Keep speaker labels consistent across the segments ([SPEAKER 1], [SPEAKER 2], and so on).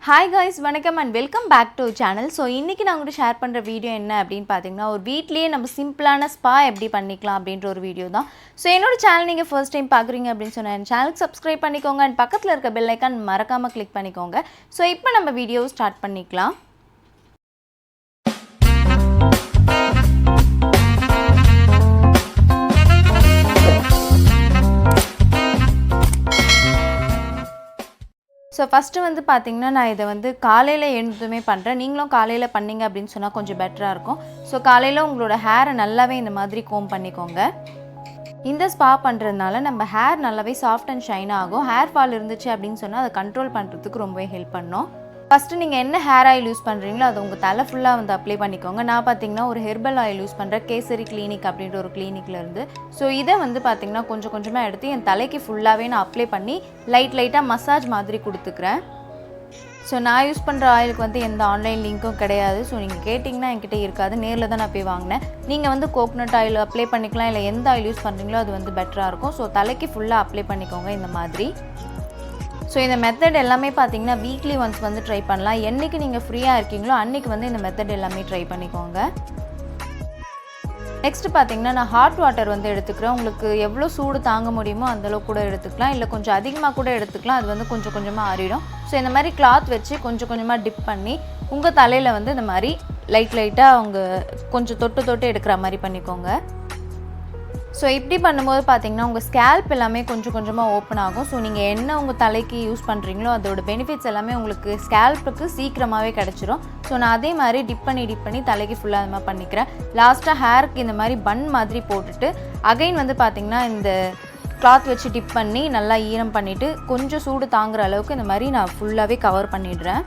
[SPEAKER 1] Hi guys, வணக்கம் and welcome back to channel. So இன்னைக்கு நான் உங்களுக்கு ஷேர் பண்ற வீடியோ என்ன அப்படினு பாத்தீங்கன்னா ஒரு வீட்லயே நம்ம சிம்பிளான ஸ்பா எப்படி பண்ணிக்கலாம் அப்படிங்கற ஒரு வீடியோ தான். So என்னோட சேனல் நீங்க first time பாக்குறீங்க அப்படினு சொன்னா என் சேனலுக்கு subscribe பண்ணிக்கோங்க and பக்கத்துல இருக்க bell icon மறக்காம click பண்ணிக்கோங்க. So இப்போ நம்ம வீடியோ ஸ்டார்ட் பண்ணிக்கலாம். So first வந்து பாத்தீங்கன்னா நான் இத வந்து காலையில எழுந்ததுமே பண்றேன். நீங்களும் காலையில பண்ணீங்க அப்படினு சொன்னா கொஞ்சம் பெட்டரா இருக்கும். So காலையில உங்களோட ஹேரை நல்லாவே இந்த மாதிரி கோம் பண்ணிக்கோங்க. இந்த ஸ்பா பண்றதுனால நம்ம ஹேர் நல்லாவே சாஃப்ட் அண்ட் ஷைன் ஆகும். ஹேர் ஃபால் இருந்துச்சு அப்படினு சொன்னா அதை கண்ட்ரோல் பண்றதுக்கு ரொம்பவே ஹெல்ப் பண்ணும். ஃபர்ஸ்ட் நீங்க என்ன ஹேர் ஆயில் யூஸ் பண்றீங்களோ அதை உங்க தலை ஃபுல்லா வந்து அப்ளை பண்ணிக்கோங்க. நான் பாத்தீங்கன்னா ஒரு ஹெர்பல் ஆயில் யூஸ் பண்றேன். கேசரி கிளினிக் அப்படிங்கற ஒரு கிளினிக்ல இருந்து. சோ இத வந்து பாத்தீங்கன்னா கொஞ்சம் கொஞ்சமா எடுத்து என் தலைக்கு ஃபுல்லாவே நான் அப்ளை பண்ணி லைட்டா மசாஜ் மாதிரி கொடுத்துக்கறேன். சோ நான் யூஸ் பண்ற ஆயிலுக்கு வந்து எந்த ஆன்லைன் லிங்க்கும் கிடையாது. சோ நீங்க கேட்டிங்கனா என்கிட்ட இருக்காது. நேர்ல தான் நான் போய் வாங்குனேன். நீங்க வந்து கோகனட் ஆயில் அப்ளை பண்ணிக்கலாம் இல்ல எந்த ஆயில் யூஸ் பண்றீங்களோ அது வந்து பெட்டரா இருக்கும். சோ தலைக்கு ஃபுல்லா அப்ளை பண்ணிக்கோங்க இந்த மாதிரி. So இந்த மெத்தட் எல்லாமே பாத்தீங்கன்னா வீக்லி ஒன்ஸ் வந்து ட்ரை பண்ணலாம். என்னைக்கு நீங்க ஃப்ரீயா இருக்கீங்களோ அன்னைக்கு வந்து இந்த மெத்தட் எல்லாமே ட்ரை பண்ணிக்கோங்க. நெக்ஸ்ட் பாத்தீங்கன்னா நான் ஹாட் வாட்டர் வந்து எடுத்துக்கிறேன். உங்களுக்கு எவ்வளவு சூடு தாங்க முடியுமோ அந்த அளவுக்கு கூட எடுத்துக்கலாம். இல்ல கொஞ்சம் அதிகமா கூட எடுத்துக்கலாம். அது வந்து கொஞ்சம் கொஞ்சமா ஆறிடும். சோ இந்த மாதிரி கிளாத் வச்சு கொஞ்சம் கொஞ்சமா டிப் பண்ணி உங்க தலையில வந்து இந்த மாதிரி லைட்டா உங்க கொஞ்சம் தொட்டு எடுக்கிற மாதிரி பண்ணிக்கோங்க. சோ இப்படி பண்ணும்போது பாத்தீங்கன்னா உங்க ஸ்கேல்ப் எல்லாமே கொஞ்சம் கொஞ்சமா ஓபன் ஆகும். சோ நீங்க என்ன உங்க தலைக்கு யூஸ் பண்றீங்களோ அதோட பெனிஃபிட்ஸ் எல்லாமே உங்களுக்கு ஸ்கேல்ப்புக்கு சீக்கிரமாவே கிடைச்சிரும். சோ நான் அதே மாதிரி டிப் பண்ணி தலைக்கு ஃபுல்லா அந்த மாதிரி பண்ணிக்கிறேன். லாஸ்டா ஹேருக்கு இந்த மாதிரி பன் மாதிரி போட்டுட்டு அகைன் வந்து பாத்தீங்கன்னா இந்த கிளாத் வச்சு டிப் பண்ணி நல்லா ஈரம் பண்ணிட்டு கொஞ்சம் சூடு தாங்குற அளவுக்கு இந்த மாதிரி நான் ஃபுல்லாவே கவர் பண்ணிடுறேன்.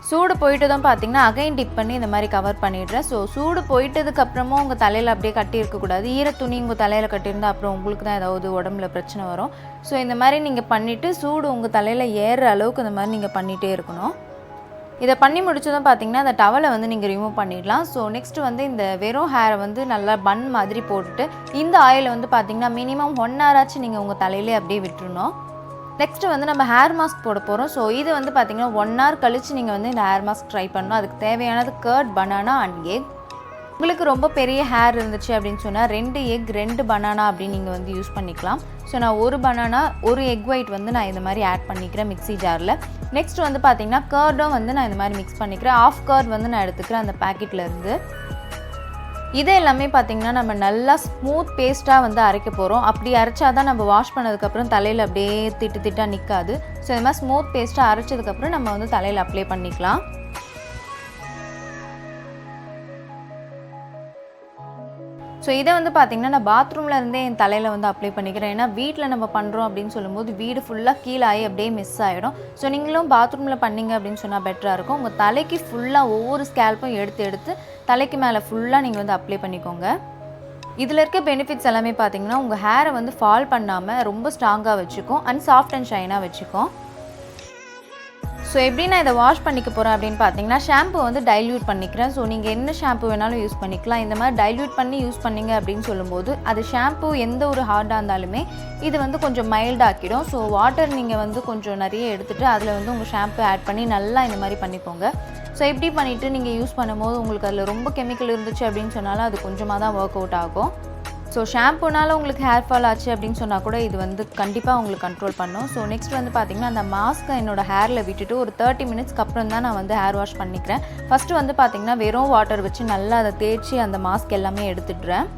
[SPEAKER 1] சூடு போயிட்டதும் பாத்தீங்கன்னா அகைன் டிப் பண்ணி இந்த மாதிரி கவர் பண்ணிடுறேன். சோ சூடு போயிட்டதுக்கு அப்புறமும் உங்க தலையில அப்படியே கட்டி இருக்க கூடாது. ஈர துணி உங்க தலையில கட்டியிருந்தா அப்புறம் உங்களுக்கு தான் ஏதாவது உடம்புல பிரச்சனை வரும். சோ இந்த மாதிரி நீங்க பண்ணிட்டு சூடு உங்க தலையில ஏறுற அளவுக்கு இந்த மாதிரி நீங்க பண்ணிட்டே இருக்கணும். இத பண்ணி முடிச்சதும் பாத்தீங்கன்னா அந்த டவலை வந்து நீங்க ரிமூவ் பண்ணிடலாம். சோ நெக்ஸ்ட் வந்து இந்த வெறும் ஹேரை வந்து நல்லா பன் மாதிரி போட்டுட்டு இந்த ஆயிலை வந்து பாத்தீங்கன்னா மினிமம் 1 hour ஆச்சு நீங்க உங்க தலையிலே அப்படியே விட்டுறணும். நெக்ஸ்ட் வந்து நம்ம ஹேர் மாஸ்க் போட போறோம். சோ இது வந்து பாத்தீங்கன்னா 1 hour கழிச்சு நீங்க வந்து இந்த ஹேர் மாஸ்க் ட்ரை பண்ணனும். அதுக்கு தேவையானது கர்ட், பனானா அண்ட் எக். உங்களுக்கு ரொம்ப பெரிய ஹேர் இருந்துச்சு அப்படினு சொன்னா 2 எக் 2 பனானா அப்படி நீங்க வந்து யூஸ் பண்ணிக்கலாம். சோ நான் ஒரு பனானா ஒரு எக் ஒயிட் வந்து நான் இந்த மாதிரி ஆட் பண்ணிக்கிறேன் மிக்ஸி ஜார்ல. நெக்ஸ்ட் வந்து பாத்தீங்கன்னா கர்டும் வந்து நான் இந்த மாதிரி மிக்ஸ் பண்ணிக்கிறேன். ஹாஃப் கர்ட் வந்து நான் எடுத்துக்கிறேன் அந்த பாக்கெட்ல இருந்து. இது எல்லாமே பாத்தீங்கன்னா நம்ம நல்லா ஸ்மூத் பேஸ்டா வந்து அரைக்க போறோம். அப்படி அரைச்சாதான் நம்ம வாஷ் பண்ணதுக்கு அப்புறம் தலையில அப்படியே திட்டா நிக்காது. சோ இந்த மாதிரி ஸ்மூத் பேஸ்டா அரைச்சதுக்கு அப்புறம் நம்ம வந்து தலையில அப்ளை பண்ணிக்கலாம். சோ இத வந்து பாத்தீங்கன்னா நான் பாத்ரூம்ல இருந்தே என் தலையில வந்து அப்ளை பண்ணிக்கிறேன். ஏன்னா வீட்ல நம்ம பண்றோம் அப்படினு சொல்லும்போது வீடு ஃபுல்லா கீழாயி அப்படியே மிஸ் ஆயிடும். சோ நீங்களும் பாத்ரூம்ல பண்ணீங்க அப்படினு சொன்னா பெட்டரா இருக்கும். உங்க தலைக்கு ஃபுல்லா ஒவ்வொரு ஸ்கேல்ப்பும் எடுத்து தலைக்கு மேல ஃபுல்லா நீங்க வந்து அப்ளை பண்ணிக்கோங்க. இதுல இருக்க பெனிஃபிட்ஸ் எல்லாமே பாத்தீங்கன்னா உங்க ஹேரை வந்து ஃபால் பண்ணாம ரொம்ப ஸ்ட்ராங்கா வச்சுக்கும் அண்ட் சாஃப்ட் அண்ட் ஷைனா வச்சுக்கும். சோ எப்படி நான் இத வாஷ் பண்ணிக்க போறேன் அப்படினு பாத்தீங்கன்னா ஷாம்பு வந்து டைல்யூட் பண்ணிக்கிறேன். சோ நீங்க என்ன ஷாம்பு வேணாலும் யூஸ் பண்ணிக்கலாம். இந்த மாதிரி டைல்யூட் பண்ணி யூஸ் பண்ணீங்க அப்படினு சொல்லும்போது அது ஷாம்பு எந்த ஒரு ஹார்டா இருந்தாலுமே இது வந்து கொஞ்சம் மைல்ட் ஆக்கிடும். சோ வாட்டர் நீங்க வந்து கொஞ்சம் நிறைய எடுத்துட்டு அதுல வந்து உங்க ஷாம்பு ஆட் பண்ணி நல்லா இந்த மாதிரி பண்ணிக்கோங்க. சோ இப்படி பண்ணிட்டு நீங்க யூஸ் பண்ணும்போது உங்களுக்கு அதுல ரொம்ப கெமிக்கல் இருந்துச்சு அப்படினு சொன்னாலும் அது கொஞ்சமா தான் வொர்க் அவுட் ஆகும். சோ ஷாம்புனால உங்களுக்கு ஹேர் ஃபால் ஆச்சு அப்படினு சொன்னா கூட இது வந்து கண்டிப்பா உங்களுக்கு கண்ட்ரோல் பண்ணும். சோ நெக்ஸ்ட் வந்து பாத்தீங்கன்னா அந்த மாஸ்கை என்னோட ஹேர்ல விட்டுட்டு ஒரு 30 மினிட்ஸ்க்கு அப்புறம் தான் நான் வந்து ஹேர் வாஷ் பண்ணிக்கிறேன். ஃபர்ஸ்ட் வந்து பாத்தீங்கன்னா வெறும் வாட்டர் வச்சு நல்லா அதை தேய்ச்சி அந்த மாஸ்க் எல்லாமே எடுத்துடுறேன்.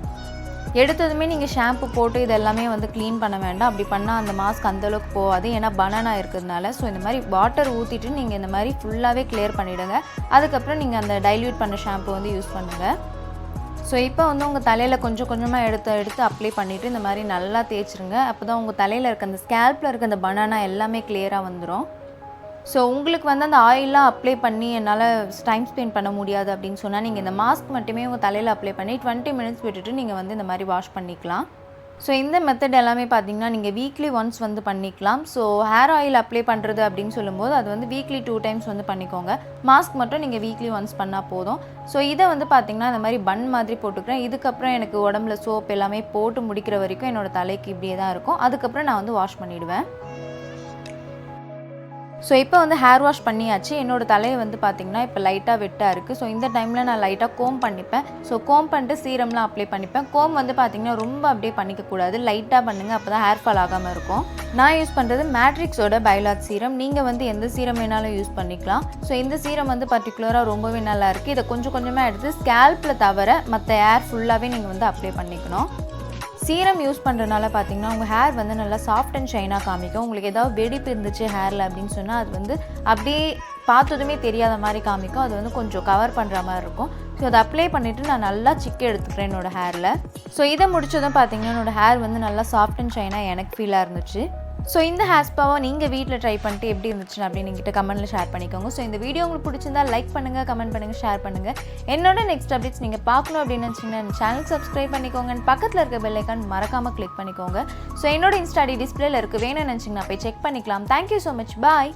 [SPEAKER 1] எடுத்ததுமே நீங்க ஷாம்பு போட்டு இதெல்லாமே வந்து க்ளீன் பண்ண வேண்டாம். அப்படி பண்ணா அந்த மாஸ்க் அந்த அளவுக்கு போகாது. ஏன்னா பனானா இருக்கிறதுனால. சோ இந்த மாதிரி வாட்டர் ஊத்திட்டு நீங்க இந்த மாதிரி ஃபுல்லாவே கிளியர் பண்ணிடுங்க. அதுக்கப்புறம் நீங்க அந்த டைல்யூட் பண்ண ஷாம்பு வந்து யூஸ் பண்ணுங்க. சோ இப்போ வந்து உங்க தலையில கொஞ்சம் கொஞ்சமா எடுத்து அப்ளை பண்ணிட்டு இந்த மாதிரி நல்லா தேய்ச்சிருங்க. அப்பதான் உங்க தலையில இருக்க அந்த ஸ்கேல்ப்ல இருக்க அந்த பனானா எல்லாமே கிளியரா வந்துரும். சோ உங்களுக்கு வந்து அந்த ஆயில்லாம் அப்ளை பண்ணி என்னால டைம் ஸ்பெண்ட் பண்ண முடியாது அப்படினு சொன்னா நீங்க இந்த மாஸ்க் மட்டுமே உங்க தலையில அப்ளை பண்ணி 20 மினிட்ஸ் விட்டுட்டு நீங்க வந்து இந்த மாதிரி வாஷ் பண்ணிக்கலாம். சோ இந்த மெத்தட் எல்லாமே பாத்தீங்கன்னா நீங்க வீக்லி ஒன்ஸ் வந்து பண்ணிக்கலாம். சோ ஹேர் ஆயில் அப்ளை பண்றது அப்படினு சொல்லும்போது அது வந்து வீக்லி 2 டைம்ஸ் வந்து பண்ணிக்கோங்க. மாஸ்க் மட்டும் நீங்க வீக்லி ஒன்ஸ் பண்ணா போதும். சோ இத வந்து பாத்தீங்கன்னா இந்த மாதிரி பன் மாதிரி போட்டுக்கிறேன். இதுக்கு அப்புறம் எனக்கு உடம்புல சோப் எல்லாமே போட்டு முடிக்கிற வரைக்கும் என்னோட தலைக்கு இப்படியே தான் இருக்கும். அதுக்கு அப்புறம் நான் வந்து வாஷ் பண்ணிடுவேன். ஸோ இப்போ வந்து ஹேர் வாஷ் பண்ணியாச்சு. என்னோடய தலையை வந்து பார்த்திங்கன்னா இப்போ லைட்டாக வெட்டாக இருக்குது. ஸோ இந்த டைமில் நான் லைட்டாக கோம் பண்ணிப்பேன். ஸோ கோம் பண்ணிட்டு சீரம்லாம் அப்ளை பண்ணிப்பேன். கோம் வந்து பார்த்திங்கன்னா ரொம்ப அப்படியே பண்ணிக்கக்கூடாது, லைட்டாக பண்ணுங்கள், அப்போ தான் ஹேர் ஃபால் ஆகாமல் இருக்கும். நான் யூஸ் பண்ணுறது மேட்ரிக்ஸோட பைலாட் சீரம். நீங்கள் வந்து எந்த சீரம் வேணாலும் யூஸ் பண்ணிக்கலாம். ஸோ இந்த சீரம் வந்து பர்டிகுலராக ரொம்பவே நல்லாயிருக்கு. இதை கொஞ்சம் கொஞ்சமாக எடுத்து ஸ்கேல்பில் தவிர மற்ற ஹேர் ஃபுல்லாகவே நீங்கள் வந்து அப்ளை பண்ணிக்கணும். சீரம் யூஸ் பண்ணுறதுனால பார்த்தீங்கன்னா உங்கள் ஹேர் வந்து நல்லா சாஃப்ட் அண்ட் ஷைனாக காமிக்கும். உங்களுக்கு ஏதாவது வெடிப்பு இருந்துச்சு ஹேரில் அப்படின்னு சொன்னால் அது வந்து அப்படியே பார்த்ததுமே தெரியாத மாதிரி காமிக்கும். அது வந்து கொஞ்சம் கவர் பண்ணுற மாதிரி இருக்கும். ஸோ அதை அப்ளை பண்ணிவிட்டு நான் நல்லா சிக்கு எடுத்துக்கிறேன் என்னோடய ஹேரில். ஸோ இதை முடிச்சதும் பார்த்தீங்கன்னா என்னோடய ஹேர் வந்து நல்லா சாஃப்ட் அண்ட் ஷைனாக எனக்கு ஃபீலாக இருந்துச்சு. ஸோ இந்த ஹேர் ஸ்பாவை நீங்கள் வீட்டில் ட்ரை பண்ணிட்டு எப்படி இருந்துச்சுன்னு அப்படின்னு என்கிட்ட கமெண்ட்டில் ஷேர் பண்ணிக்கோங்க. ஸோ இந்த வீடியோ உங்களுக்கு பிடிச்சிருந்தா லைக் பண்ணுங்கள், கமெண்ட் பண்ணுங்கள், ஷேர் பண்ணுங்கள். என்னோட நெக்ஸ்ட் அப்டேட்ஸ் நீங்கள் பார்க்கணும் அப்படின்னு நினச்சிங்கன்னா சேனலுக்கு சப்ஸ்கிரைப் பண்ணிக்கோங்க. பக்கத்தில் இருக்க பெல் ஐக்கான் மறக்காமல் கிளிக் பண்ணிக்கோங்க. ஸோ என்னோட இன்ஸ்டா டிஸ்பிளேல இருக்குது, வேணும்னு நினச்சிங்கன்னா போய் செக் பண்ணிக்கலாம். தேங்க்யூ ஸோ மச், பாய்.